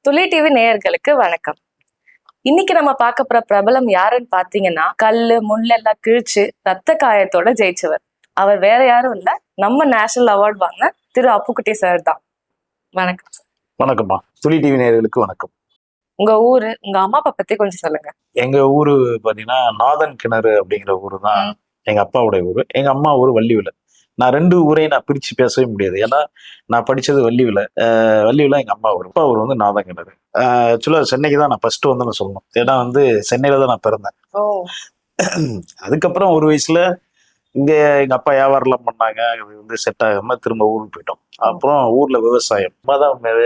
துளி டிவி நேயர்களுக்கு வணக்கம். இன்னைக்கு நம்ம பார்க்க போற பிரபலம் யாருன்னு பாத்தீங்கன்னா, கல்லு முள்ளெல்லாம் கிழிச்சு ரத்த காயத்தோட ஜெயிச்சவர். அவர் வேற யாரும் இல்ல, நம்ம நேஷனல் அவார்ட் வாங்கின திரு அப்புக்குட்டி சார் தான். வணக்கம் சார். வணக்கம்மா. துளி டிவி நேயர்களுக்கு வணக்கம். உங்க ஊரு, உங்க அம்மா அப்பா பத்தி கொஞ்சம் சொல்லுங்க. எங்க ஊரு பாத்தீங்கன்னா நாதன் கிணறு அப்படிங்கிற ஊரு தான் எங்க அப்பாவுடைய ஊரு. எங்க அம்மா ஊரு வள்ளிவில. நான் ரெண்டு ஊரையும் நான் பிரிச்சு பேசவே முடியாது. ஏன்னா நான் படிச்சது வள்ளிவில. வள்ளிவில எங்க அம்மா ஊர். அப்பா ஊர் வந்து நாதன் கிணறு. ஆக்சுவலா சென்னைக்கு தான் நான் ஃபர்ஸ்ட் வந்து சொல்லணும். ஏன்னா வந்து சென்னையில தான் நான் பிறந்தேன். அதுக்கப்புறம் ஒரு வயசுல இங்க எங்க அப்பா வியாபாரம்லாம் பண்ணாங்க. அது வந்து செட் ஆகாம திரும்ப ஊருக்கு போயிட்டோம். அப்புறம் ஊர்ல விவசாயம் தான்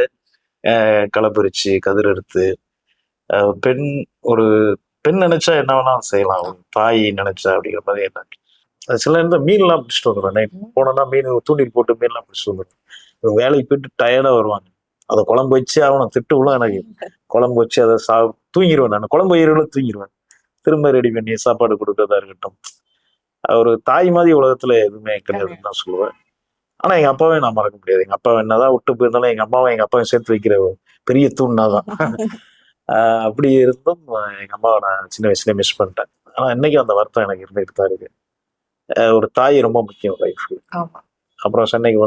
களை பறிச்சு கதிர் எடுத்து பெண் ஒரு பெண் நினைச்சா என்ன வேணாலும் செய்யலாம். தாய் நினைச்சா அப்படிங்கிற மாதிரி என்ன சில நேரம் மீன்லாம் பிடிச்சிட்டு வந்துடும். நைட் போனோம்னா மீன் தூண்டில் போட்டு மீன்லாம் பிடிச்சிட்டு வந்துடும். வேலைக்கு போயிட்டு டயர்டா வருவாங்க. அதை குழம்பு வச்சு அவனை திட்டுவிடும். எனக்கு குழம்பு வச்சு அதை தூங்கிடுவேன். நான் குழம்பு வயிறுல தூங்கிடுவேன். திரும்ப ரெடி பண்ணி சாப்பாடு கொடுக்கறதா இருக்கட்டும். ஒரு தாய் மாதிரி உலகத்துல எதுவுமே கிடையாதுன்னு தான் சொல்லுவேன். ஆனா எங்க அப்பாவே நான் மறக்க முடியாது. எங்க அப்பா என்னதான் விட்டு போயிருந்தாலும் எங்க அம்மாவை எங்க அப்பாவை சேர்த்து வைக்கிற பெரிய தூண்னாதான். அப்படி இருந்தும் எங்க அம்மாவை நான் சின்ன வயசுல மிஸ் பண்ணிட்டேன். ஆனா இன்னைக்கு அந்த வருத்தம் எனக்கு இருந்துகிட்டு தான் இருக்கு. ஒரு தாய் ரொம்ப முக்கியம் லைஃப்ல. அப்புறம் சென்னைக்கு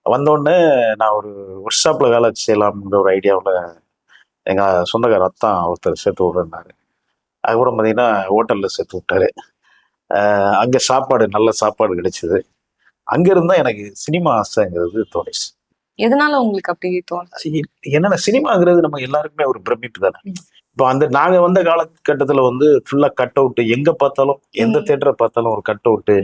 வந்தோடனே நான் ஒரு ஒர்க் ஷாப்ல வேலை செய்யலாம்ன்ற ஒரு ஐடியாவில் எங்க சொந்தக்கார அத்தான் ஒருத்தர் சேர்த்து விடுறாரு. அதுக்கப்புறம் பார்த்தீங்கன்னா ஹோட்டல்ல சேர்த்து விட்டாரு. அங்க நல்ல சாப்பாடு கிடைச்சது. அங்க இருந்தா எனக்கு சினிமா ஆசைங்கிறது தோணுச்சு. எதனால உங்களுக்கு அப்படி தோணுச்சு? என்னன்னா சினிமாங்கிறது நம்ம எல்லாருக்குமே ஒரு பிரமிப்பு தானே. இப்போ நாங்க வந்த காலகட்டத்துல வந்து ஃபுல்லா கட் அவுட், எங்க பார்த்தாலும் எந்த தியேட்டரை பார்த்தாலும் ஒரு கட் அவுட்டு.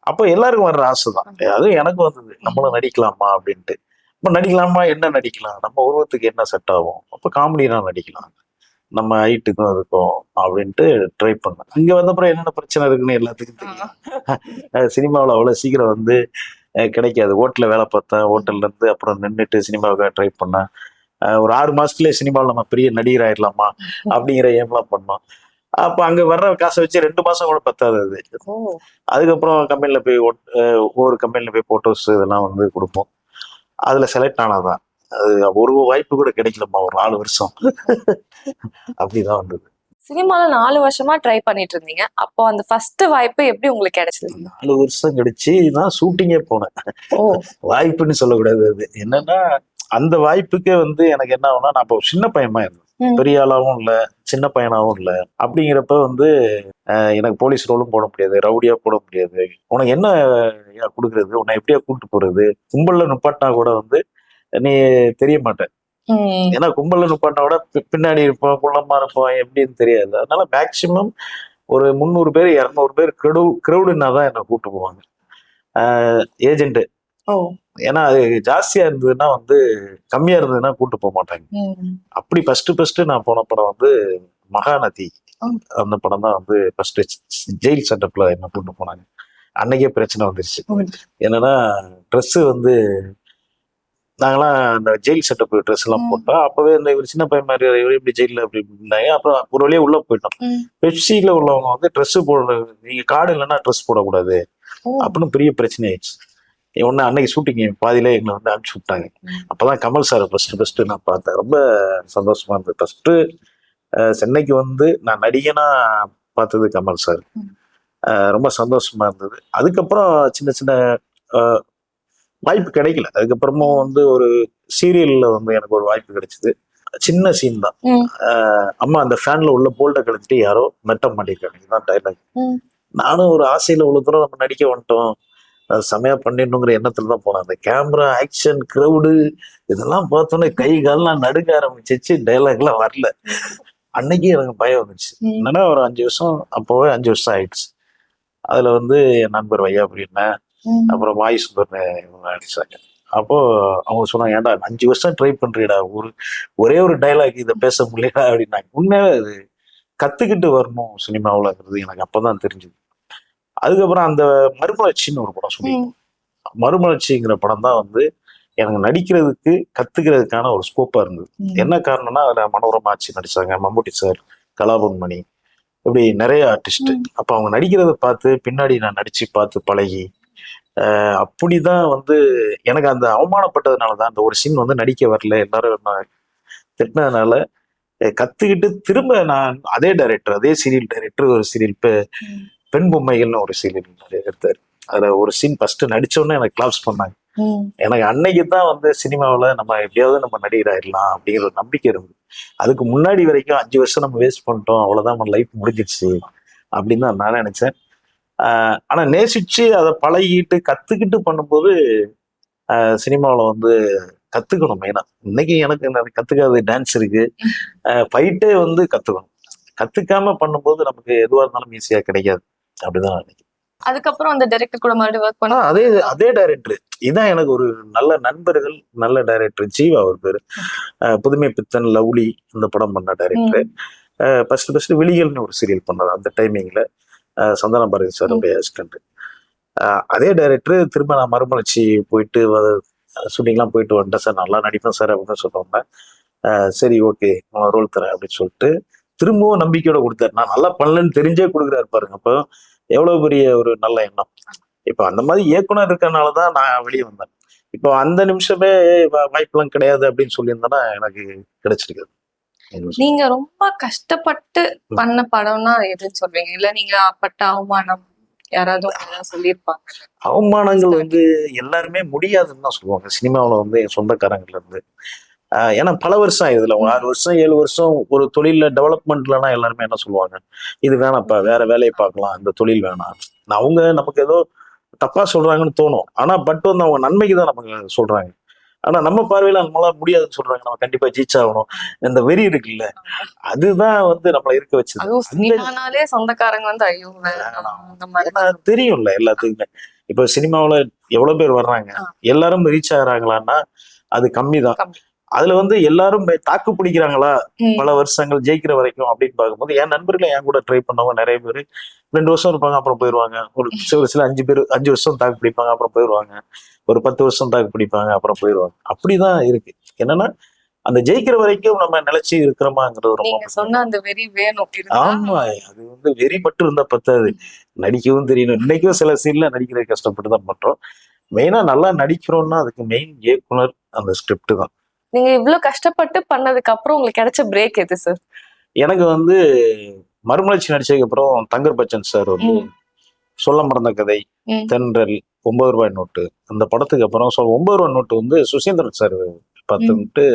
அப்போ எல்லாருக்கும் வர்ற ஆசை தான். அதுவும் எனக்கு வந்தது, நம்மளும் நடிக்கலாமா அப்படின்ட்டு. இப்போ நடிக்கலாமா, என்ன நடிக்கலாம், நம்ம உருவத்துக்கு என்ன செட் ஆகும், அப்போ காமெடினா நடிக்கலாம், நம்ம ஹைட்டுக்கும் அதுக்கும் அப்படின்ட்டு ட்ரை பண்ணேன். இங்க வந்தப்புறம் என்னென்ன பிரச்சனை இருக்குன்னு எல்லாத்துக்கும் தெரியும். சினிமாவில் அவ்வளோ சீக்கிரம் வந்து கிடைக்காது. ஹோட்டலில் வேலை பார்த்தேன். ஹோட்டல்ல இருந்து அப்புறம் நின்றுட்டு சினிமாவுக்காக ட்ரை பண்ணேன். ஒரு 6 மாசத்துலேயே சினிமாவில் நம்ம பெரிய நடிகர் ஆயிடலாமா அப்படிங்கிற ஏம்லாம் பண்ணோம். அப்போ அங்கே வர்ற காசை வச்சு 2 மாசம் கூட பத்தாது அது. அதுக்கப்புறம் கம்பெனியில் போய் ஒவ்வொரு கம்பெனியில் போய் போட்டோஸ் இதெல்லாம் வந்து கொடுப்போம். அதில் செலக்ட் ஆனாதான். அது ஒரு வாய்ப்பு கூட கிடைக்கலம்மா, ஒரு 4 வருஷம் அப்படிதான் வந்தது. சினிமால 4 வருஷமா ட்ரை பண்ணிட்டு இருந்தீங்க. அப்போ அந்த ஃபர்ஸ்ட் வாய்ப்பு எப்படி உங்களுக்கு கிடைச்சது? 4 வருஷம் கழிச்சு நான் ஷூட்டிங்கே போனேன். வாய்ப்புன்னு சொல்லக்கூடாது. அது என்னன்னா அந்த வாய்ப்புக்கே வந்து எனக்கு என்ன ஆகும்னா, நான் இப்போ சின்ன பையமா இருந்தேன். பெரிய ஆளாவும் இல்லை, சின்ன பையனாவும் இல்லை. அப்படிங்கிறப்ப வந்து எனக்கு போலீஸ் ரோலும் போட முடியாது, ரவுடியா போட முடியாது. உனக்கு என்ன கொடுக்கறது, உன்னை எப்படியா கூப்பிட்டு போறது, கும்பல்ல நுப்பாட்டினா கூட வந்து நீ தெரிய மாட்டேன். ஏன்னா கும்பல்ல நுப்பாட்டினா கூட பின்னாடி இருப்போம், குள்ளமா இருப்போம், எப்படின்னு தெரியாது. அதனால மேக்சிமம் ஒரு 300 பேர் 200 பேர் கிரௌடுன்னா தான் என்னை கூப்பிட்டு போவாங்க. ஏஜென்ட். ஏன்னா அது ஜாஸ்தியா இருந்ததுன்னா வந்து கம்மியா இருந்ததுன்னா கூட்டு போக மாட்டாங்க. அப்படி ஃபர்ஸ்ட் நான் போன படம் வந்து மகாநதி. அந்த படம் தான் வந்து ஃபர்ஸ்ட் ஜெயில் செட்டப்ல என்ன கூட்டு போனாங்க. அன்னைக்கே பிரச்சனை வந்துருச்சு. என்னன்னா ட்ரெஸ் வந்து நாங்களாம் அந்த ஜெயில் செட்டப் ட்ரெஸ் எல்லாம் போட்டோம். அப்பவே இந்த ஒரு சின்ன பையன் மாதிரி இப்படி ஜெயில அப்படி இருந்தாங்க. அப்புறம் ஒரு வழியா உள்ள போயிட்டோம். பெப்சியில உள்ளவங்க வந்து ட்ரெஸ் போடுறது, நீங்க கார்டு இல்லைன்னா ட்ரெஸ் போடக்கூடாது அப்படின்னு பெரிய பிரச்சனை ஆயிடுச்சு. ஒன்னு அன்னைக்கு ஷூட்டிங் பாதியில எங்களை வந்து அனுப்பிச்சு விட்டாங்க. அப்பதான் கமல் சார் ஃபர்ஸ்ட் நான் பார்த்தேன். ரொம்ப சந்தோஷமா இருந்தது. ஃபர்ஸ்ட் சென்னைக்கு வந்து நான் நடிகனா பார்த்தது கமல் சார். ரொம்ப சந்தோஷமா இருந்தது. அதுக்கப்புறம் சின்ன சின்ன வாய்ப்பு கிடைக்கல. அதுக்கப்புறமும் வந்து ஒரு சீரியல்ல வந்து எனக்கு ஒரு வாய்ப்பு கிடைச்சது. சின்ன சீன் தான். அம்மா அந்த ஃபேன்ல உள்ள போல்ட கழிச்சிட்டு யாரோ மெட்ட மாட்டிருக்காங்க. இதுதான் டைலாக். நானும் ஒரு ஆசையில உள்ள தூரம் நம்ம நடிக்க வந்துட்டோம், செமையா பண்ணிடணுங்கிற எண்ணத்துல தான் போனேன். அந்த கேமரா ஆக்ஷன் கிரௌடு இதெல்லாம் பார்த்தோன்னே கை கால்லாம் நடுக்க ஆரம்பிச்சிச்சு. டைலாக் எல்லாம் வரல. அன்னைக்கு எனக்கு பயம் வந்துச்சு. என்னன்னா ஒரு 5 வருஷம், அப்போவே 5 வருஷம் ஆயிடுச்சு. அதுல வந்து என் நண்பர் வையாபுரின்னு, அப்புறம் வாய் சுந்தர்னு இவங்க நடிச்சாங்க. அப்போ அவங்க சொன்னாங்க, ஏன்டா 5 வருஷம் ட்ரை பண்றீடா, ஒரே ஒரு டைலாக் இதை பேச முடியல அப்படின்னாங்க. உண்மையாவே அது கத்துக்கிட்டு வரணும் சினிமாவுலங்கிறது எனக்கு அப்பதான் தெரிஞ்சுது. அதுக்கப்புறம் அந்த மறுமலர்ச்சின்னு ஒரு படம் சொல்லியிருக்கோம். மறுமலர்ச்சிங்கிற படம் தான் வந்து எனக்கு நடிக்கிறதுக்கு கத்துக்கிறதுக்கான ஒரு ஸ்கோப்பா இருந்தது. என்ன காரணம்னா அதுல மனோரமா ஆட்சி நடிச்சாங்க, மம்முட்டி சார், கலாபன்மணி, இப்படி நிறைய ஆர்டிஸ்ட். அப்ப அவங்க நடிக்கிறத பார்த்து பின்னாடி நான் நடிச்சு பார்த்து பழகி அப்படிதான் வந்து எனக்கு அந்த அவமானப்பட்டதுனாலதான் அந்த ஒரு சீன் வந்து நடிக்க வரல, எல்லாரும் திட்டினதுனால கத்துக்கிட்டு திரும்ப நான் அதே டைரக்டர், அதே சீரியல் டைரக்டர் ஒரு சீரியல் பெண் பொம்மைகள்னு ஒரு சீரியல் எடுத்தாரு. அதுல ஒரு சீன் ஃபர்ஸ்ட் நடிச்சோடனே எனக்கு கிளாப்ஸ் பண்ணாங்க. எனக்கு அன்னைக்கு தான் வந்து சினிமாவில் நம்ம எப்படியாவது நம்ம நடிகர் ஆயிடலாம் அப்படிங்கிற ஒரு நம்பிக்கை இருந்தது. அதுக்கு முன்னாடி வரைக்கும் 5 வருஷம் நம்ம வேஸ்ட் பண்ணிட்டோம், அவ்வளவுதான் நம்ம லைஃப் முடிஞ்சிடுச்சு அப்படின்னு தான் நான் நினைச்சேன். ஆனா நேசிச்சு அதை பழகிட்டு கத்துக்கிட்டு பண்ணும்போது சினிமாவில் வந்து கத்துக்கணும் மெயினா. இன்னைக்கு எனக்கு கத்துக்காத டான்ஸ் இருக்கு, ஃபைட்டே வந்து கத்துக்கணும். கத்துக்காம பண்ணும்போது நமக்கு எதுவா இருந்தாலும் ஈஸியா கிடைக்காது அப்படிதான் நான் நினைக்கிறேன். அதுக்கப்புறம் அந்த டைரக்டர் கூட மறுபடியும் ஒர்க் பண்ண அதே டைரக்டர் இதான் எனக்கு ஒரு நல்ல நண்பர்கள், நல்ல டைரக்டர் ஜீவா அவர் பேரு. புதுமை பித்தன், லவ்லி இந்த படம் பண்ண டைரக்டர். ஃபர்ஸ்ட் விழிகள்னு ஒரு சீரியல் பண்ணார் அந்த டைமிங்ல. சந்தன பாரதி சாருடைய அசிஸ்டன்ட். அதே டைரக்டர் திரும்ப நான் மறுமலர்ச்சி போயிட்டு ஷூட்டிங்லாம் போயிட்டு வந்துட்டேன் சார், நல்லா நடிப்பேன் சார் அப்படின்னு சொல்லுவாங்க. சரி ஓகே ரோல் தரேன் அப்படின்னு சொல்லிட்டு திரும்பவும் நம்பிக்கையோட கொடுத்தாரு. நான் நல்லா பண்ணலன்னு தெரிஞ்சே கொடுக்குறாரு பாருங்க. அப்போ எவ்வளவு பெரிய ஒரு நல்ல எண்ணம். இப்போ அந்த மாதிரி இயக்குனர் இருக்கனாலதான் நான் வெளியே வந்தேன். இப்போ அந்த நிமிஷமே வாய்ப்பெல்லாம் கிடையாது அப்படின்னு சொல்லியிருந்தேன்னா எனக்கு கிடைச்சிருக்காது. நீங்க ரொம்ப கஷ்டப்பட்டு பண்ண படம்னா எதுன்னு சொல்வீங்க? இல்ல நீங்க பட்ட அவமானம் யாராவது சொல்லியிருப்பாங்க? அவமானங்கள் வந்து எல்லாருமே முடியாதுன்னு தான் சொல்லுவாங்க சினிமாவில் வந்து என் சொந்தக்காரங்கள்ல இருந்து. ஏன்னா பல வருஷம் இதுல 6 வருஷம் 7 வருஷம் ஒரு தொழில டெவலப்மெண்ட்லன்னா எல்லாருமே என்ன சொல்லுவாங்க, இது வேணாப்பா வேற வேலையை பார்க்கலாம், இந்த தொழில் வேணாம். அவங்க நமக்கு ஏதோ தப்பா சொல்றாங்கன்னு தோணும். ஆனா பட் வந்து அவங்க நன்மைக்கு தான் நமக்கு சொல்றாங்க. ஆனா நம்ம பார்வையில நம்மளால முடியாதுன்னு சொல்றாங்க, நம்ம கண்டிப்பா ஜெயிச்சாகணும், இந்த வெறி இருக்குல்ல, அதுதான் வந்து நம்மளை இருக்க வச்சது. சொந்தக்காரங்க வந்து ஐயோ தெரியும்ல எல்லாத்துக்குமே. இப்ப சினிமாவுல எவ்வளவு பேர் வர்றாங்க, எல்லாரும் ரீச் ஆகுறாங்களான்னா அது கம்மி தான். அதுல வந்து எல்லாரும் தாக்கு பிடிக்கிறாங்களா பல வருஷங்கள் ஜெயிக்கிற வரைக்கும் அப்படின்னு பார்க்கும்போது என் நண்பர்களை என் கூட ட்ரை பண்ணவங்க நிறைய பேர் 2 வருஷம் இருப்பாங்க அப்புறம் போயிடுவாங்க. ஒரு சில 5 வருஷம் தாக்கு பிடிப்பாங்க அப்புறம் போயிடுவாங்க. ஒரு 10 வருஷம் தாக்கு பிடிப்பாங்க அப்புறம் போயிடுவாங்க. அப்படிதான் இருக்கு. என்னன்னா அந்த ஜெயிக்கிற வரைக்கும் நம்ம நிலைச்சு இருக்கிறோமாங்கிறது ரொம்ப சொன்ன அந்த வெறி வேணும். ஆமா, அது வந்து வெறி மட்டும் இருந்தா பத்தாது, நடிக்கவும் தெரியணும். இன்னைக்கும் சில சீன்ல நடிக்கிறது கஷ்டப்பட்டு தான் பண்றோம். மெயினா நல்லா நடிக்கிறோம்னா அதுக்கு மெயின் இயக்குனர், அந்த ஸ்கிரிப்ட் தான். நீங்க இவ்வளவு கஷ்டப்பட்டு பண்ணதுக்கு அப்புறம் உங்களுக்கு கிடைச்ச பிரேக் எது சார்? எனக்கு வந்து மறுமலர்ச்சி நடிச்சதுக்கு அப்புறம் தங்கர் பச்சன் சார் வந்து சொல்ல மறந்த கதை, தென்றல், 9 ரூபாய் நோட்டு அந்த படத்துக்கு அப்புறம் 9 ரூபாய் நோட்டு வந்து சுசீந்திரன் சார் பார்த்துட்டு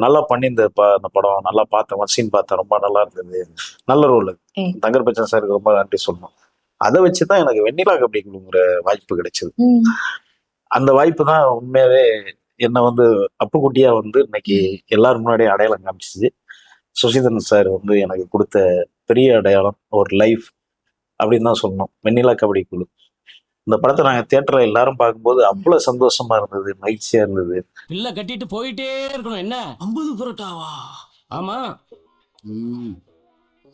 நல்லா பண்ணி இந்த படம் நல்லா பார்த்தேன், சீன் பார்த்தேன், ரொம்ப நல்லா இருந்தது, நல்ல ரோல். தங்கர் பச்சன் சாருக்கு ரொம்ப நன்றி சொல்லணும். அதை வச்சுதான் எனக்கு வெண்ணிலா கபடி குழுங்கிற வாய்ப்பு கிடைச்சது. அந்த வாய்ப்பு தான் உண்மையாவே என்னை வந்து அப்புக்குட்டியா வந்து இன்னைக்கு எல்லாரும் முன்னாடியே அடையாளம் காமிச்சிச்சு. சுசீந்திரன் சார் வந்து எனக்கு கொடுத்த பெரிய அடையாளம், ஒரு லைஃப் அப்படின்னு தான் சொல்லணும். வெண்ணிலா கபடி குழு இந்த படத்தை நாங்க தியேட்டர்ல எல்லாரும் பார்க்கும்போது அவ்வளவு சந்தோஷமா இருந்தது, மகிழ்ச்சியா இருந்தது. இல்ல கட்டிட்டு போயிட்டே இருக்கணும். என்ன 50 புரோட்டாவா? ஆமா,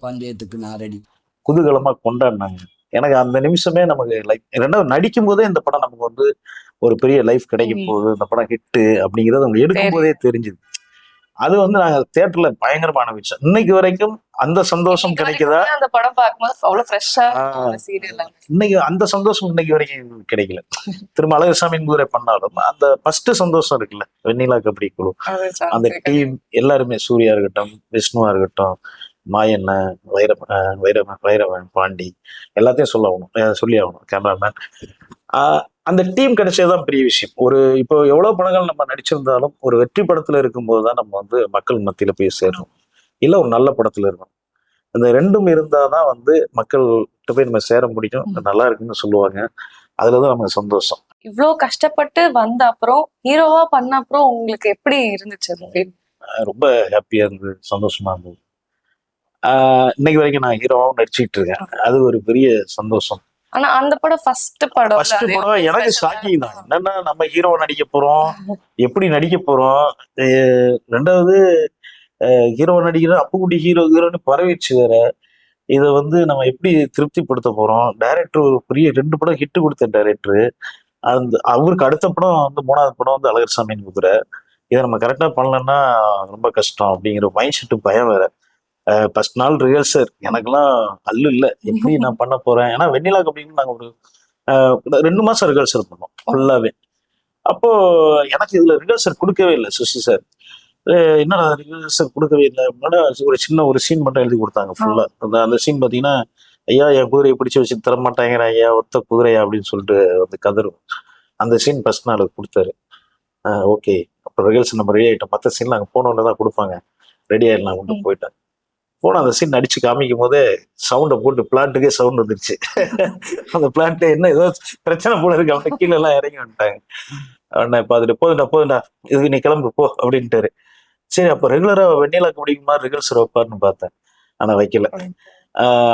பந்தயத்துக்கு நான் ரெடி. குதூகலமா கொண்டாடினாங்க. எனக்கு அந்த நிமிஷமே நமக்கு லைஃப். ரெண்டாவது நடிக்கும் போதே இந்த படம் நமக்கு வந்து ஒரு பெரிய லைஃப் கிடைக்கும் போது, இந்த படம் ஹிட்டு அப்படிங்கிறது அவங்க எடுக்கும் போதே தெரிஞ்சுது. அது வந்து நாங்க தியேட்டர்ல பயங்கரமா அனுபவிச்சோம். இன்னைக்கு வரைக்கும் அந்த சந்தோஷம் கிடைக்குதா? அந்த படம் பார்க்கும்போது அவ்வளவு ஃப்ரெஷ்ஷா இன்னைக்கு அந்த சந்தோஷம் இன்னைக்கு வரைக்கும் கிடைக்கல. திரும்ப அழகசாமி குதிரை பண்ணாலும் அந்த ஃபர்ஸ்ட் சந்தோஷம் இருக்குல்ல, வெண்ணிலா கபடி குழு அந்த டீம் எல்லாருமே, சூர்யா இருக்கட்டும், விஷ்ணுவா இருக்கட்டும், மாயண்ண, வைரவன், பாண்டி, எல்லாத்தையும் சொல்லி ஆகணும் கேமராமேன். அந்த டீம் கிடைச்சதுதான் பெரிய விஷயம். ஒரு இப்போ எவ்வளவு படங்கள் நம்ம நடிச்சிருந்தாலும் ஒரு வெற்றி படத்துல இருக்கும்போது தான் நம்ம வந்து மக்கள் மத்தியில போய் சேரணும், இல்ல ஒரு நல்ல படத்துல இருக்கணும். இந்த ரெண்டும் இருந்தாதான் வந்து மக்கள்கிட்ட போய் நம்ம சேர முடியும், நல்லா இருக்குன்னு சொல்லுவாங்க. அதுலதான் நமக்கு சந்தோஷம். இவ்வளவு கஷ்டப்பட்டு வந்த அப்புறம் ஹீரோவா பண்ண அப்புறம் உங்களுக்கு எப்படி இருந்துச்சு? ரொம்ப ஹாப்பியா இருந்தது, சந்தோஷமா இருந்தது. இன்னைக்கு வரைக்கும் நான் ஹீரோவாவும் நடிச்சுட்டு இருக்கேன், அது ஒரு பெரிய சந்தோஷம். ஆனா அந்த படம் ஃபர்ஸ்ட் படம் எனக்கு ஷாக்கிங் தான். என்னன்னா நம்ம ஹீரோ நடிக்க போறோம், எப்படி நடிக்க போறோம். ரெண்டாவது ஹீரோ நடிக்கிற அப்புக்குட்டி ஹீரோன்னு பரவிடுச்சு வேற. இதை வந்து நம்ம எப்படி திருப்திப்படுத்த போறோம். டைரக்டர் ஒரு பெரிய 2 படம் ஹிட் கொடுத்த டைரக்டர். அவருக்கு அடுத்த படம் வந்து 3வது படம் வந்து அழகர்சாமின்னு குதிரை. இதை நம்ம கரெக்டா பண்ணலன்னா ரொம்ப கஷ்டம் அப்படிங்கிற மைண்ட் செட்டு பயம் வேற. ஃபர்ஸ்ட் நாள் ரிஹர்சல் எனக்குலாம் அல்லு இல்லை, எப்படி நான் பண்ண போறேன். ஏன்னா வெண்ணிலா கபடின்னு நாங்கள் ஒரு 2 மாசம் ரிஹர்சல் பண்ணோம் ஃபுல்லாவே. அப்போ எனக்கு இதுல ரிஹர்சல் கொடுக்கவே இல்லை சுசி சார். என்னடா சார் கொடுக்கவே இல்லை அப்படின்னா ஒரு சின்ன ஒரு சீன் மட்டும் எழுதி கொடுத்தாங்க ஃபுல்லா. அந்த சீன் பார்த்தீங்கன்னா, ஐயா என் குதிரையை பிடிச்சி வச்சு தர மாட்டாங்கிறேன் ஐயா, ஒத்த குதிரையா அப்படின்னு சொல்லிட்டு வந்து கதரும். அந்த சீன் ஃபர்ஸ்ட் நாள் கொடுத்தாரு. ஓகே, அப்போ ரிகல்ஸ் நம்ம ரெடி ஆகிட்டோம். மற்ற சீன்ல அங்கே போனோன்னு தான் கொடுப்பாங்க, ரெடி ஆயிடலாம் கொண்டு போயிட்டேன். போன அந்த சீன் அடிச்சு காமிக்கும் போதே சவுண்டை போட்டு பிளாட்டுக்கே சவுண்ட் வந்துருச்சு. அந்த பிளாட்டு என்ன ஏதோ பிரச்சனை போல இருக்கு, அவன் கீழே எல்லாம் இறங்கி வந்துட்டாங்க. அவனை பார்த்துட்டு போதுண்டா இதுக்கு நீ கிளம்பு போ அப்படின்ட்டாரு. சரி, அப்போ ரெகுலரா வெண்ணிலாக்கு பிடிக்கும் மாதிரி ரிகல்ஸ் வைப்பாருன்னு பார்த்தேன், ஆனா வைக்கல.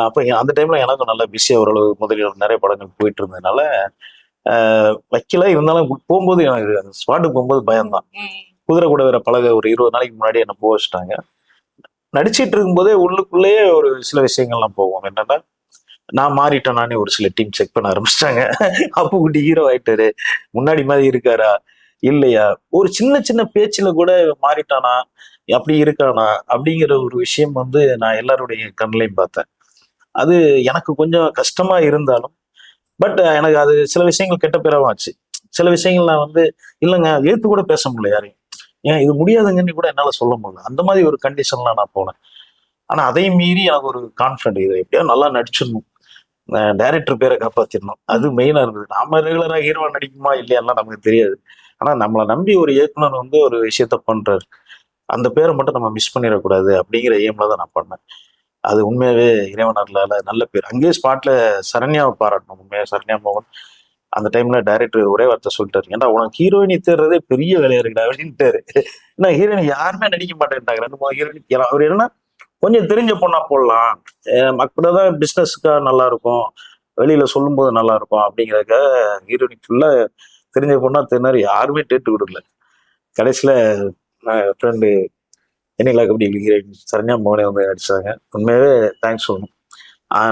அப்போ அந்த டைம்ல எனக்கும் நல்லா பிஸியா ஓரளவு முதலில் நிறைய படங்கள் போயிட்டு இருந்ததுனால வைக்கல. இருந்தாலும் போகும்போது எனக்கு அந்த ஸ்பாட்டுக்கு போகும்போது பயம்தான். குதிரை கூட வேற பழக ஒரு 20 நாளைக்கு முன்னாடி என்ன போக வச்சுட்டாங்க. நடிச்சிட்டு இருக்கும்போதே உள்ளுக்குள்ளேயே ஒரு சில விஷயங்கள்லாம் போவோம். என்னன்னா, நான் மாறிட்டேன், நானே ஒரு சில டீம் செக் பண்ண ஆரம்பிச்சிட்டாங்க. அப்பு குட்டி ஹீரோ ஆயிட்டாரு, முன்னாடி மாதிரி இருக்காரா இல்லையா, ஒரு சின்ன சின்ன பேச்சுல கூட மாறிட்டானா, அப்படி இருக்கானா அப்படிங்கிற ஒரு விஷயம் வந்து நான் எல்லாருடைய கண்ணிலையும் பார்த்தேன். அது எனக்கு கொஞ்சம் கஷ்டமா இருந்தாலும், பட் எனக்கு அது சில விஷயங்கள் கெட்ட பேராவும் ஆச்சு. சில விஷயங்கள் நான் வந்து இல்லைங்க ஏத்து கூட பேச முடியல யாரையும். ஏன் இது முடியாதுங்கன்னு கூட என்னால சொல்ல முடியல. அந்த மாதிரி ஒரு கண்டிஷன்ல நான் போனேன். ஆனா அதையும் மீறி எனக்கு ஒரு கான்ஃபிடென்ட், இதை எப்படியோ நல்லா நடிச்சிடணும், டைரக்டர் பேரை காப்பாத்திடணும், அது மெயினா இருந்தது. நாம ரெகுலரா ஹீரோவா நடிக்குமா இல்லையாலாம் நமக்கு தெரியாது. ஆனா நம்மளை நம்பி ஒரு இயக்குனர் வந்து ஒரு விஷயத்த பண்றாரு, அந்த பேரை மட்டும் நம்ம மிஸ் பண்ணிடக்கூடாது அப்படிங்கிற எய்ம்ல தான் நான் பண்ணேன். அது உண்மையாவே இறைவனர்லால நல்ல பேர். அங்கேயே ஸ்பாட்ல சரண்யாவை பாராட்டணும். உண்மையா சரண்யா மோகன் அந்த டைம்ல டைரக்டர் ஒரே வார்த்தை சொல்லிட்டாரு, ஏன்டா உனக்கு ஹீரோயினி தேடுறதே பெரிய வேலையா இருக்குடா அப்படின்ட்டாரு. ஏன்னா ஹீரோயினி யாருமே நடிக்க மாட்டேன்ட்டாங்க. 2 3 ஹீரோயினி அவர் என்னன்னா கொஞ்சம் தெரிஞ்ச பொண்ணா போடலாம், மக்கள்தான் பிசினஸ்க்கா நல்லா இருக்கும், வெளியில சொல்லும் போது நல்லா இருக்கும் அப்படிங்கிறதுக்காக ஹீரோயினி ஃபுல்லா தெரிஞ்ச பொண்ணா தெரிஞ்சாரு. யாருமே டேட்டு கொடுக்கல. கடைசியில ஃப்ரெண்டு வெண்ணிலா கபடி ஹீரோயின் சரண்யா மோகனே வந்து நடிச்சாங்க. உண்மையாவே தேங்க்ஸ் சொல்லணும்.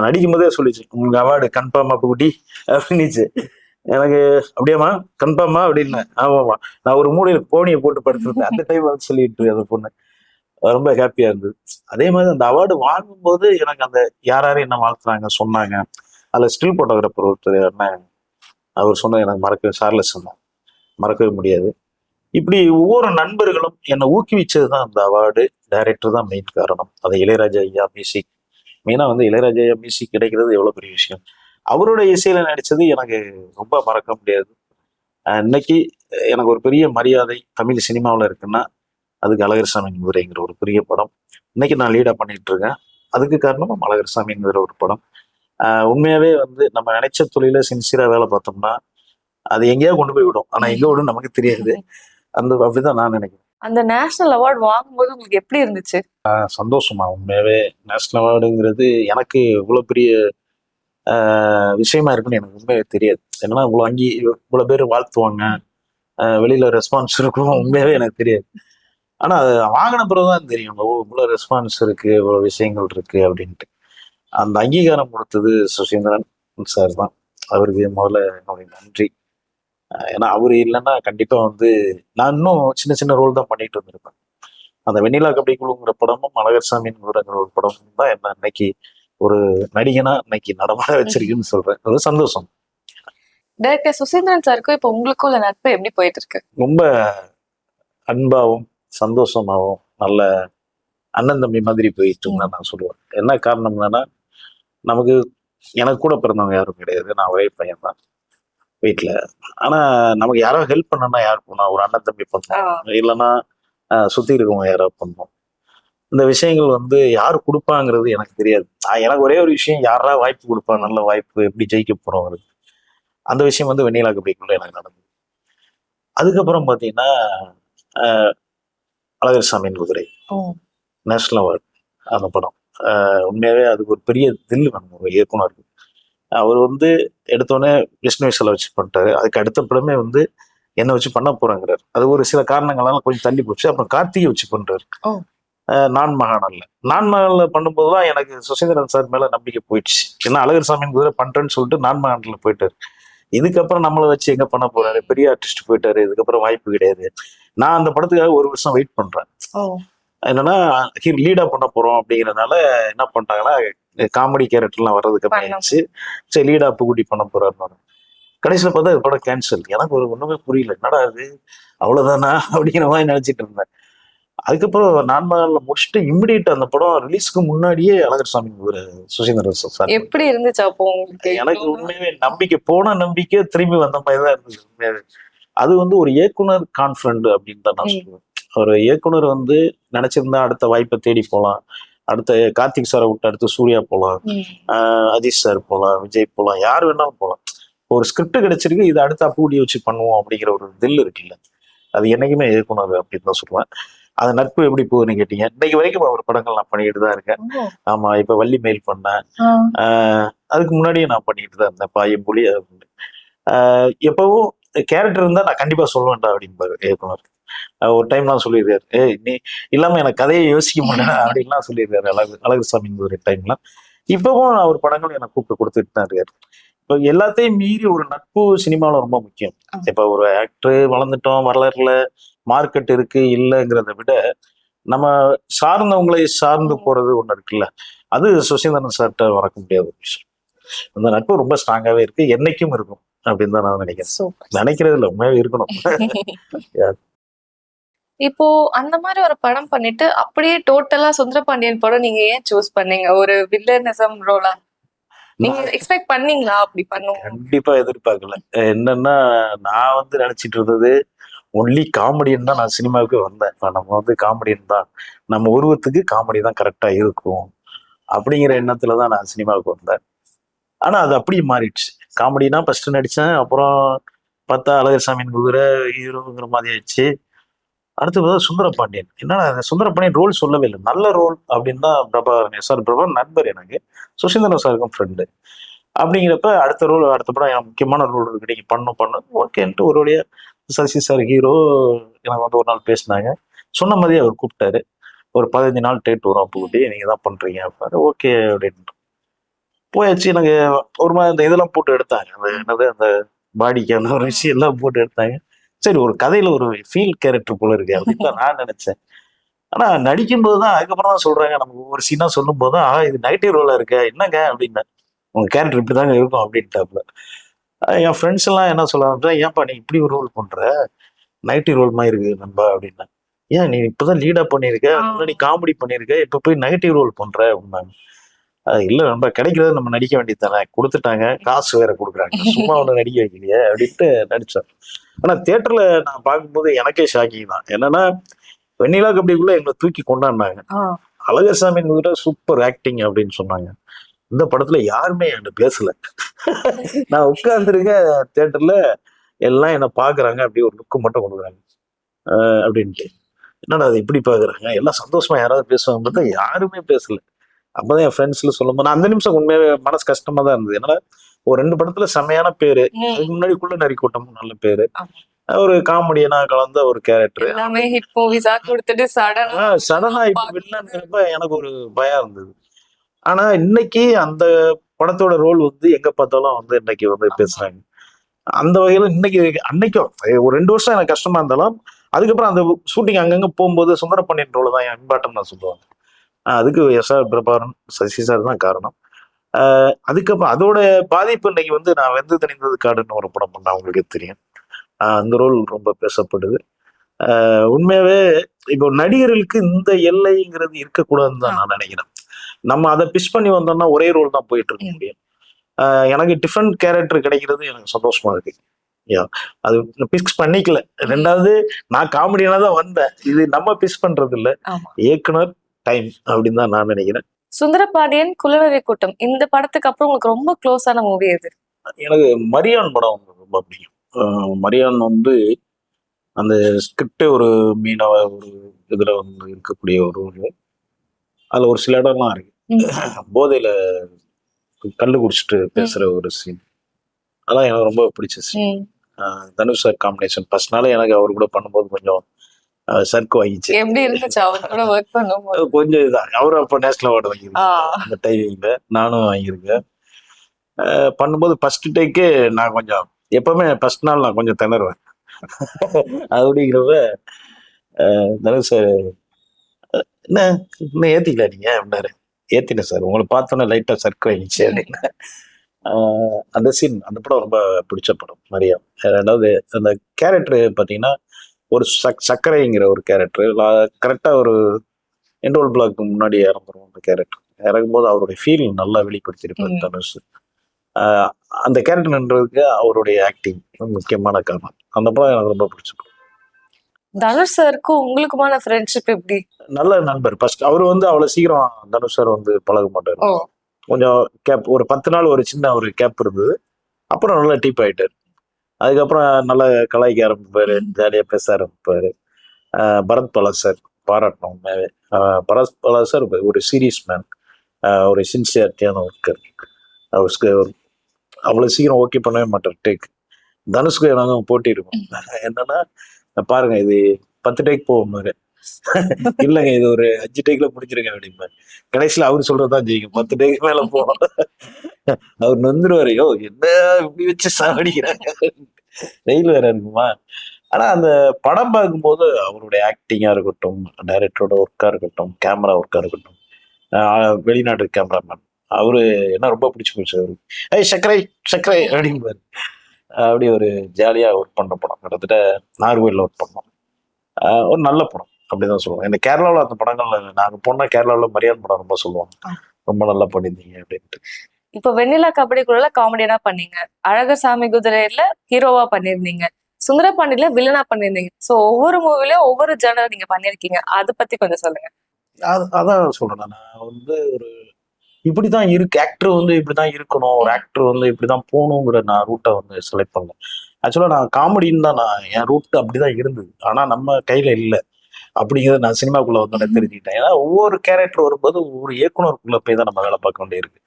நடிக்கும் போதே சொல்லிச்சு, உங்களுக்கு அவார்டு கன்ஃபார்மா குட்டி அப்படின்னுச்சு. எனக்கு அப்படியாம்மா கன்ஃபார்மா அப்படின்னு. ஆமாம்மா, நான் ஒரு மூலையில கோணியை போட்டு படுத்திருந்தேன் அந்த டைம் வந்து சொல்லிட்டு அந்த பொண்ணு ரொம்ப ஹாப்பியா இருந்தது. அதே மாதிரி அந்த அவார்டு வாங்கும்போது எனக்கு அந்த யாரும் என்ன வாழ்த்துனாங்க சொன்னாங்க. அதுல ஸ்டில் போட்டோகிராஃபர் ஒருத்தர் என்ன அவர் சொன்னது எனக்கு சார்லஸ் சொன்னாங்க, மறக்கவே முடியாது. இப்படி ஒவ்வொரு நண்பர்களும் என்னை ஊக்குவிச்சது தான் அந்த அவார்டு. டைரக்டர் தான் மெயின் காரணம். அதை இளையராஜா ஐயா மியூசிக், மெயினா வந்து இளையராஜா ஐயா மியூசிக் கிடைக்கிறது எவ்வளவு பெரிய விஷயம். அவரோட இசையில நடிச்சது எனக்கு ரொம்ப மறக்க முடியாது. இன்னைக்கு எனக்கு ஒரு பெரிய மரியாதை தமிழ் சினிமாவில் இருக்குன்னா அதுக்கு அழகர்சாமி குதிரைங்கிற ஒரு பெரிய படம் இன்னைக்கு நான் லீடா பண்ணிட்டு இருக்கேன். அதுக்கு காரணம் அழகர்சாமிங்கிற ஒரு படம். உண்மையாவே வந்து நம்ம நினைச்ச தொழில சின்சியரா வேலை பார்த்தோம்னா அது எங்கேயா கொண்டு போய் விடும். ஆனா எங்க விடும் நமக்கு தெரியாது. அப்படிதான் நான் நினைக்கிறேன். அந்த நேஷனல் அவார்ட் வாங்கும்போது உங்களுக்கு எப்படி இருந்துச்சு? சந்தோஷமா. உண்மையாவே நேஷனல் அவார்டுங்கிறது எனக்கு இவ்வளவு பெரிய விஷயமா இருக்குன்னு எனக்கு உண்மையே தெரியாது. ஏன்னா இவ்வளவு பேர் வாழ்த்துவாங்க, வெளியில ரெஸ்பான்ஸ் இருக்கும், உண்மையாவே எனக்கு தெரியாது. ஆனா அது வாங்கின பிறகுதான் தெரியும், இவ்வளவு ரெஸ்பான்ஸ் இருக்கு, இவ்வளவு விஷயங்கள் இருக்கு அப்படின்ட்டு. அந்த அங்கீகாரம் கொடுத்தது சுசீந்திரன் சார் தான். அவருக்கு முதல்ல என்னுடைய நன்றி. ஏன்னா அவரு இல்லைன்னா கண்டிப்பா வந்து நான் இன்னும் சின்ன சின்ன ரோல் தான் பண்ணிட்டு இருந்திருப்பேன். அந்த வெண்ணிலா கபடி குழுங்கிற படமும் அழகர்சாமிங்கிற ஒரு படமும் தான் என்ன இன்னைக்கு ஒரு நடிகனா இன்னைக்கு நடமாட வச்சிருக்குன்னு சொல்றேன். ஒரு சந்தோஷம். டைரக்டர் சுசீந்திரன் சாருக்கும் இப்ப உங்களுக்கும் உள்ள நட்பு எப்படி போயிட்டு இருக்கு? ரொம்ப அன்பாவும் சந்தோஷமாவும் நல்ல அண்ணன் தம்பி மாதிரி போயிட்டு இருந்தா நான் சொல்லுவேன். என்ன காரணம் என்னன்னா, நமக்கு எனக்கு கூட பிறந்தவங்க யாரும் கிடையாது, நான் ஒரே பையன் தான் வீட்டுல. ஆனா நமக்கு யாராவது ஹெல்ப் பண்ணணும்னா யார் பண்ணா, ஒரு அண்ணன் தம்பி பண்ணோம், இல்லைன்னா சுத்தி இருக்கவங்க யாராவது பண்ணோம். இந்த விஷயங்கள் வந்து யாரு கொடுப்பாங்கிறது எனக்கு தெரியாது. எனக்கு ஒரே ஒரு விஷயம், யாரா வாய்ப்பு கொடுப்பா, நல்ல வாய்ப்பு, எப்படி ஜெயிக்க போறோங்கிறது. அந்த விஷயம் வந்து வெண்ணிலா கபடிக்குள்ள எனக்கு நடந்தது. அதுக்கப்புறம் பாத்தீங்கன்னா அழகர்சாமியின் குதிரை நேஷனல் அவார்டு அந்த படம். உண்மையாவே அதுக்கு ஒரு பெரிய தில்லு வேணும் ஒரு இயக்குனருக்கு. அவர் வந்து எடுத்தோடனே விஷ்ணு விஷாலை வச்சு பண்ணிட்டாரு. அதுக்கு அடுத்த படமே வந்து என்ன வச்சு பண்ண போறாங்கிறாரு. அது ஒரு சில காரணங்களால கொஞ்சம் தள்ளி போச்சு. அப்புறம் கார்த்திகை வச்சு பண்றாரு நான் மகானில் பண்ணும்போதுதான் எனக்கு சுசீந்திரன் சார் மேல நம்பிக்கை போயிடுச்சு. ஏன்னா அழகர்சாமியின் குதிரை பண்றேன்னு சொல்லிட்டு நான் மகானில் போயிட்டாரு. இதுக்கப்புறம் நம்மளை வச்சு எங்க பண்ண போறாரு, பெரிய ஆர்டிஸ்ட் போயிட்டாரு, இதுக்கப்புறம் வாய்ப்பு கிடையாது. நான் அந்த படத்துக்காக 1 வருஷம் வெயிட் பண்றேன். என்னன்னா லீடா பண்ண போறோம் அப்படிங்கிறதுனால என்ன பண்ணிட்டாங்கன்னா காமெடி கேரக்டர்லாம் வர்றதுக்கு கம்மியாச்சு. சரி லீடா கூட்டி பண்ண போறாரு. கடைசியில பார்த்தா இது படம் கேன்சல். எனக்கு ஒண்ணுமே புரியல, என்னடா அது அவ்வளவுதானா அப்படிங்கிற மாதிரி நினைச்சிட்டு இருந்தேன். அதுக்கப்புறம் நான்மகன்ல முடிச்சுட்டு இம்மிடியட் அந்த படம் ரிலீஸ்க்கு முன்னாடியே அழகர் சாமி ஒரு சுசீந்திரன் சார் எப்படி இருந்துச்சு அப்போ உங்களுக்கு? எனக்கு உண்மையாவே நம்பிக்கை திரும்பி வந்த மாதிரி தான் இருந்துச்சு உண்மையாவே. அது ஒரு இயக்குனர் கான்ஃபிடன்ட் அப்படின்னு தான் நான் சொல்லுவேன். ஒரு இயக்குனர் நினைச்சிருந்தா அடுத்த வாய்ப்பை தேடி போகலாம். அடுத்த கார்த்திக் சாரை விட்டு அடுத்து சூர்யா போகலாம், அஜித் சார் போகலாம், விஜய் போகலாம், யார் வேணாலும் போகலாம். ஒரு ஸ்கிரிப்ட் கிடைச்சிருக்கு, இதை அடுத்து அப்பூடி வச்சு பண்ணுவோம் அப்படிங்கிற ஒரு தில் இருக்குல்ல, அது என்னைக்குமே இயக்குனர் அப்படின்னு தான் சொல்லுவேன். அது நட்பு எப்படி போகுதுன்னு கேட்டீங்க. இன்னைக்கு வரைக்கும் ஒரு படங்கள் நான் பண்ணிட்டு தான் இருக்கேன். ஆமா, இப்ப வள்ளி மெயில் பண்ணேன். அதுக்கு முன்னாடியே நான் பண்ணிட்டு தான் இருந்தேன் பாயம் புலி. எப்பவும் கேரக்டர் இருந்தா நான் கண்டிப்பா சொல்லுவேன்டா அப்படின்பாரு இயக்குனர். ஒரு டைம் நான் சொல்லியிருக்காரு, நீ இல்லாம எனக்கு கதையை யோசிக்க மாட்டேன் அப்படின்லாம் சொல்லியிருக்காரு அழகுசாமி ஒரு டைம்லாம். இப்பவும் அவர் படங்கள் எனக்கு கூப்பிட்டு கொடுத்துட்டு தான் இருக்காரு. இப்போ எல்லாத்தையும் மீறி ஒரு நட்பு சினிமாவில் ரொம்ப முக்கியம். இப்போ ஒரு ஆக்டர் வளர்ந்துட்டோம், வரலாறுல மார்க்கெட் இருக்கு இல்லைங்கிறத விட நம்ம சார்ந்தவங்களை சார்ந்து போறது ஒண்ணு இருக்குல்ல, அது சுசீந்திரன் சார்கிட்ட மறக்க முடியாத ஒரு விஷயம். அந்த நட்பு ரொம்ப ஸ்ட்ராங்காவே இருக்கு, என்னைக்கும் இருக்கும் அப்படின்னு தான் நான் நினைக்கிறேன். நினைக்கிறது இல்லை, உண்மையாவே இருக்கணும். இப்போ அந்த மாதிரி ஒரு படம் பண்ணிட்டு அப்படியே டோட்டலா சுந்தரபாண்டியன் படம் நீங்க ஏன் சூஸ் பண்ணீங்க? ஒரு வில்லனிசம் ரோலா நீங்க எக்ஸ்பெக்ட் பண்ணீங்களா அப்படி பண்ணுவோம்? கண்டிப்பா எதிர்பார்க்கல. என்னன்னா நான் நினைச்சிட்டு இருந்தது ஒன்லி காமெடின்னு தான் நான் சினிமாவுக்கு வந்தேன். நம்ம காமெடின்னு தான், நம்ம உருவத்துக்கு காமெடி தான் கரெக்டா இருக்கும் அப்படிங்கிற எண்ணத்துல தான் நான் சினிமாவுக்கு வந்தேன். ஆனா அது அப்படி மாறிடுச்சு. காமெடினா ஃபர்ஸ்ட் நடிச்சேன், அப்புறம் பார்த்தா அழகர் சாமியின் குதிரை ஹீரோங்கிற மாதிரி ஆயிடுச்சு. அடுத்து சுந்தரபாண்டியன். என்னன்னா சுந்தரபாண்டியன் ரோல் சொல்லவே இல்லை, நல்ல ரோல் அப்படின்னு தான் பிரபாகரன் சார். பிரபாகரன் நண்பர் எனக்கு, சுசீந்திரன் சாருக்கும் ஃப்ரெண்டு. அப்படிங்கிறப்ப அடுத்த படம் எனக்கு முக்கியமான ரோல் இருக்கு, நீங்க பண்ணும் ஓகேன்ட்டு ஒரு வழியா சசி சார் ஹீரோ எனக்கு ஒரு நாள் பேசினாங்க. சொன்ன மாதிரியே அவர் கூப்பிட்டாரு. ஒரு 15 நாள் டேட் வரும் அப்படி, நீங்க தான் பண்றீங்க அப்படின்னாரு. ஓகே அப்படின்னு போயாச்சு. எனக்கு ஒரு மாதிரி இந்த இதெல்லாம் போட்டு எடுத்தாங்க, அந்த பாடிக்கு அந்த ஒரு விஷயம் எல்லாம் போட்டு எடுத்தாங்க. சரி, ஒரு கதையில ஒரு ஃபீல் கேரக்டர் போல இருக்கு அப்படின்னு தான் நான் நினைச்சேன். ஆனா நடிக்கும் போதுதான் அதுக்கப்புறம் தான் சொல்றாங்க, நமக்கு ஒவ்வொரு சீனா சொல்லும் போதுதான் இது நெகட்டிவ் ரோலா இருக்க என்னங்க அப்படின்னா, உங்க கேரக்டர் இப்படிதாங்க இருக்கும் அப்படின்ட்டாப்ல. என் ஃப்ரெண்ட்ஸ் எல்லாம் என்ன சொல்லுவாங்க, ஏன்பா நீ இப்படி ஒரு ரோல் பண்ற, நெகட்டிவ் ரோல் மாதிரி இருக்கு நண்பா அப்படின்னா. ஏன் நீ இப்பதான் லீடா பண்ணிருக்க, முன்னாடி காமெடி பண்ணிருக்க, இப்ப போய் நெகட்டிவ் ரோல் பண்ற அப்படின்னாங்க. இல்ல நண்பா, கிடைக்கிறது நம்ம நடிக்க வேண்டியது தானே, கொடுத்துட்டாங்க, காசு வேற கொடுக்குறாங்க, சும்மா ஒண்ணு நடிக்க வைக்கலையே அப்படின்ட்டு நடிச்சேன். ஆனா தியேட்டர்ல நான் பார்க்கும்போது எனக்கே ஷாக்கிங் தான். என்னன்னா வெண்ணிலா கபடிக்குள்ள எங்களை தூக்கி கொண்டாடினாங்க. அழகர் சாமியின் குதிரை சூப்பர் ஆக்டிங் அப்படின்னு சொன்னாங்க. இந்த படத்துல யாருமே என்கிட்ட பேசல. நான் உட்கார்ந்துருக்கேன் தியேட்டர்ல, எல்லாம் என்ன பாக்குறாங்க, அப்படியே ஒரு லுக்கு மட்டும் கொடுக்குறாங்க அப்படின்ட்டு. என்னடா அது இப்படி பாக்குறாங்க, எல்லாம் சந்தோஷமா யாராவது பேசுவாங்க பார்த்தா யாருமே பேசல. அப்பதான் என் ஃப்ரெண்ட்ஸ்ல சொல்லும் போது அந்த நிமிஷம் உண்மையாவே மனசு கஷ்டமா தான் இருந்தது. ஏன்னா ஒரு 2 படத்துல செம்மையான பேரு, அதுக்கு முன்னாடி குள்ள நரி கூட்டம் நல்ல பேரு, ஒரு காமெடியனா கலந்த ஒரு கேரக்டர், எல்லாமே ஹிட் மூவிஸா கொடுத்துட்டு சடனா இப்ப வில்லன்ங்கிறப்ப எனக்கு ஒரு பயம் இருந்தது. ஆனா இன்னைக்கு அந்த படத்தோட ரோல் எங்க பார்த்தாலும் இன்னைக்கு பேசுறாங்க. அந்த வகையில அன்னைக்கும் ஒரு 2 வருஷம் எனக்கு கஷ்டமா இருந்தாலும், அதுக்கப்புறம் அந்த ஷூட்டிங் அங்கங்க போகும்போது சுந்தரபாண்டியன் ரோல் தான் இம்பார்ட்டன் நான் சொல்லுவாங்க. அதுக்கு எஸ்.ஆர். பிரபாகரன், சசி சார் தான் காரணம். அதுக்கப்புறம் அதோட பாதிப்பு இன்னைக்கு நான் வெந்து தணிந்தது காடுன்னு ஒரு படம் பண்ணேன், அவங்களுக்கே தெரியும். அந்த ரோல் ரொம்ப பேசப்படுது. உண்மையாவே இப்போ நடிகர்களுக்கு இந்த எல்லைங்கிறது இருக்கக்கூடாதுன்னு தான் நான் நினைக்கிறேன். நம்ம அதை பிஷ் பண்ணி வந்தோம்னா ஒரே ரோல் தான் போயிட்டு இருக்க முடியும். எனக்கு டிஃப்ரெண்ட் கேரக்டர் கிடைக்கிறது எனக்கு சந்தோஷமா இருக்கு. அது பிக்ஸ் பண்ணிக்கல. 2வது நான் காமெடியான தான் வந்தேன், இது நம்ம பிஷ் பண்றது இல்ல, இயக்குனர் டைம் அப்படின்னு தான் நான் நினைக்கிறேன். சுந்தரபாண்டியன், குள்ளநரி கூட்டம், இந்த படத்துக்கு அப்புறம் உங்களுக்கு ரொம்ப க்ளோஸான மூவி எது? எனக்கு மரியான் படம் ரொம்ப பிடிக்கும். மரியான் அந்த ஸ்கிரிப்ட் ஒரு மீனவ ஒரு இதுல இருக்கக்கூடிய ஒரு அதுல ஒரு சில இடம்லாம் இருக்கு, போதையில கல்லு குடிச்சிட்டு பேசுற ஒரு சீன், அதான் எனக்கு ரொம்ப பிடிச்ச scene. Dhanush sir combination. First நாள் எனக்கு அவர் கூட பண்ணும்போது கொஞ்சம் சர்க்கு வாங்கிச்சு. எப்படி இருந்துச்சு அவர் கூட ஒர்க் பண்ணும்போது? கொஞ்சம் இதுதான், அவரும் அப்போ நேஷனல் அவார்டு வாங்கியிருக்கேன் அந்த டைமிங்ல, நானும் வாங்கியிருக்கேன். பண்ணும்போது ஃபர்ஸ்ட் டேக்கே நான் கொஞ்சம், எப்பவுமே ஃபர்ஸ்ட் நாள் நான் கொஞ்சம் திணறுவேன். அப்படிங்கிறப்ப தனுஷ் சார், என்ன இன்னும் ஏத்திக்கல நீங்க அப்படின்னாரு. ஏத்தினேன் சார், உங்களை பார்த்தோன்னே லைட்டா சர்க்கு வாங்கிச்சு அப்படின்னு. அந்த சீன், அந்த படம் ரொம்ப பிடிச்ச படம் மரியா. 2வது அந்த கேரக்டர் பார்த்தீங்கன்னா ஒரு சக்கரைங்கிற ஒரு கேரக்டர் கரெக்டா ஒரு என்ரோல் பிளாக்கு முன்னாடி இறந்துரும் அந்த கேரக்டர். இறங்கும்போது அவருடைய ஃபீல் நல்லா வெளிப்படுத்தியிருப்பாரு தனுஷ். அந்த கேரக்டர்ன்றதுக்கு அவருடைய ஆக்டிங் முக்கியமான காரணம். அந்த படம் எனக்கு ரொம்ப பிடிச்சிருக்கு. தனுஷ் சாருக்கும் உங்களுக்குமான ஃப்ரெண்ட்ஷிப் எப்படி? நல்ல நண்பர். ஃபர்ஸ்ட் அவர் வந்து அவ்வளவு சீக்கிரம் தனுஷ் சார் வந்து பழக மாட்டார். கொஞ்சம் கேப், ஒரு 10 நாள் ஒரு சின்ன ஒரு கேப் இருந்தது. அப்புறம் நல்லா டீப் ஆயிட்டார். அதுக்கப்புறம் நல்லா கலாய்க்க ஆரம்பிப்பாரு, ஜாலியா பேச ஆரம்பிப்பாரு. பரத் பலா சார் பாராட்டணும் உண்மையாவே. பரத் பலா சார் ஒரு சீரியஸ் மேன், ஒரு சின்சியாரிட்டியான ஒர்க்கர். அவருக்கு அவ்வளவு சீக்கிரம் ஓகே பண்ணவே மாட்டார் டேக். தனுஷ்க்கு நாங்கள் போட்டி இருக்கும். என்னன்னா பாருங்க இது 10 டேக் போகும்போது இல்லைங்க இது ஒரு 5 டேக்ல முடிச்சிருங்க அப்படிம்பாரு. கடைசியில அவரு சொல்றதுதான் ஜெயிக்கும். 10 டேக் மேல போகும். அவர் நொந்துருவாரு, யோ என்ன இப்படி வச்சு சாவடிக்கிறாங்க, வெயில் வேற இருக்குமா. ஆனா அந்த படம் பார்க்கும்போது அவருடைய ஆக்டிங்கா இருக்கட்டும், டைரக்டரோட ஒர்க்கா இருக்கட்டும், கேமரா ஒர்க்கா இருக்கட்டும், வெளிநாட்டு கேமராமேன் அவரு என்ன ரொம்ப பிடிச்சி போச்சு அவருக்கு. ஏய் சக்கரை சக்கரை அப்படிம்பாரு. அப்படி ஒரு ஜாலியா ஒர்க் பண்ற படம். கிட்டத்தட்ட நாகர்கோயில்ல ஒர்க் பண்ணோம். ஒரு நல்ல படம் அப்படிதான் சொல்லுவோம். இந்த கேரளாவில் அந்த படங்கள்ல நாங்க போனா கேரளாவில் மரியாதை படம் ரொம்ப சொல்லுவாங்க, ரொம்ப நல்லா பண்ணிருந்தீங்க அப்படின்ட்டு. இப்ப வெண்ணிலா கபடிக்குள்ள காமெடியா பண்ணீங்க, அழகர் சாமி குதிரையில ஹீரோவா பண்ணிருந்தீங்க, சுந்தரபாண்டியில வில்லனா பண்ணிருந்தீங்க. சோ ஒவ்வொரு மூவிலயும் ஒவ்வொரு ஜெனரல் நீங்க பண்ணிருக்கீங்க. அதை பத்தி கொஞ்சம் சொல்லுங்க. அதான் சொல்றேன். நான் வந்து ஒரு இப்படிதான் இருக்கு, ஆக்டர் வந்து இப்படிதான் இருக்கணும், ஒரு ஆக்டர் வந்து இப்படிதான் போகணுங்கிற நான் ரூட்டை வந்து செலக்ட் பண்ணேன். ஆக்சுவலா நான் காமெடின்னு தான் நான் என் ரூட் அப்படிதான் இருந்தது. ஆனா நம்ம கையில இல்லை அப்படிங்கிறத நான் சினிமாக்குள்ள வந்து தெரிஞ்சுக்கிட்டேன். ஏன்னா ஒவ்வொரு கேரக்டர் வரும்போது ஒவ்வொரு இயக்குனருக்குள்ள போய் தான் நம்ம வேலை பார்க்க வேண்டியிருக்கு.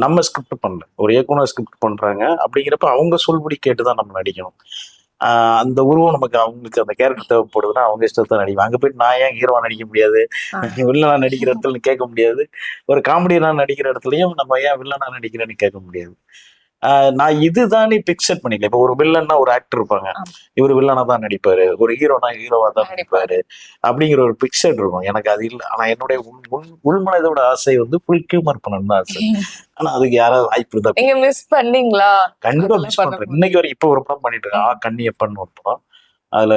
நம்ம ஸ்கிரிப்ட் பண்ணல, ஒரு இயக்குனர் ஸ்கிரிப்ட் பண்றாங்க. அப்படிங்கிறப்ப அவங்க சொல்படி கேட்டுதான் நம்ம நடிக்கணும். அந்த உருவம் நமக்கு அவங்களுக்கு அந்த கேரக்டர் தேவைப்படுதுன்னா அவங்க இஷ்டத்தை நடிக்கும். அங்க போயிட்டு நான் ஏன் ஹீரோவா நடிக்க முடியாது, வில்லனா நடிக்கிற இடத்துல கேட்க முடியாது. ஒரு காமெடியா நடிக்கிற இடத்துலயும் நம்ம ஏன் வில்லனா நடிக்கிறேன்னு கேட்க முடியாது. நான் இதுதானே பிக்சர் பண்ணிக்கல. இப்ப ஒரு வில்லன்னா ஒரு ஆக்டர் இருப்பாங்க, இவர் வில்லனா தான் நடிப்பாரு, ஒரு ஹீரோனா ஹீரோவா தான் நடிப்பாரு அப்படிங்கிற ஒரு பிக்சர் இருக்கும். எனக்கு அது இல்லை. ஆனா என்னுடைய உள்மனதோட ஆசை வந்து ஃபுல் ஹியூமர் பண்ணணும்னு ஆசை. ஆனா அதுக்கு யாராவது வாய்ப்பு இருந்தா நீங்க மிஸ் பண்ணீங்களா? கண்டிப்பா மிஸ் பண்றேன். இன்னைக்கு வரைக்கும் இப்ப ஒரு படம் பண்ணிட்டு இருக்கேன், கண்ணியப்பன் ஒரு படம். அதுல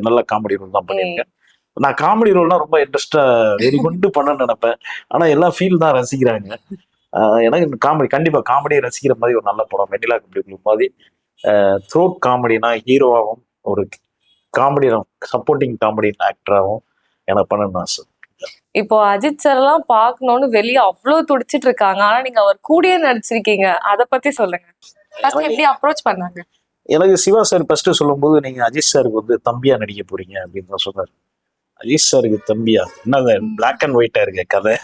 நல்ல காமெடி ரோல் தான் பண்ணியிருக்கேன். நான் காமெடி ரோல்னா ரொம்ப இன்ட்ரெஸ்டா வெறி கொண்டு பண்ண நினைப்பேன். ஆனா எல்லாம் ஃபீல் தான் ரசிக்கிறாங்க. எனக்கு காமெடி, கண்டிப்பா காமெடியை ரசிக்கிற மாதிரி ஒரு நல்ல படம் வெண்ணிலா கபடி மாதிரி. த்ரோட் காமெடினா ஹீரோவாகவும் ஒரு காமெடி சப்போர்ட்டிங் காமெடி ஆக்டராகவும் எனக்கு பண்ணணும்னு ஆசை. இப்போ அஜித் சார் எல்லாம் பாக்கணும்னு வெளியே அவ்வளவு துடிச்சிட்டு இருக்காங்க, ஆனா நீங்க அவர் கூடயே நடிச்சிருக்கீங்க. அத பத்தி சொல்லுங்க. எப்படி அப்ரோச் பண்ணாங்க? எனக்கு சிவா சார் ஃபர்ஸ்ட் சொல்லும் போது நீங்க அஜித் சாருக்கு வந்து தம்பியா நடிக்க போறீங்க அப்படின்னு தான் சொன்னார். அஜித் சாருக்கு தம்பியா? என்ன பிளாக் அண்ட் ஒயிட்டா இருக்க கதை.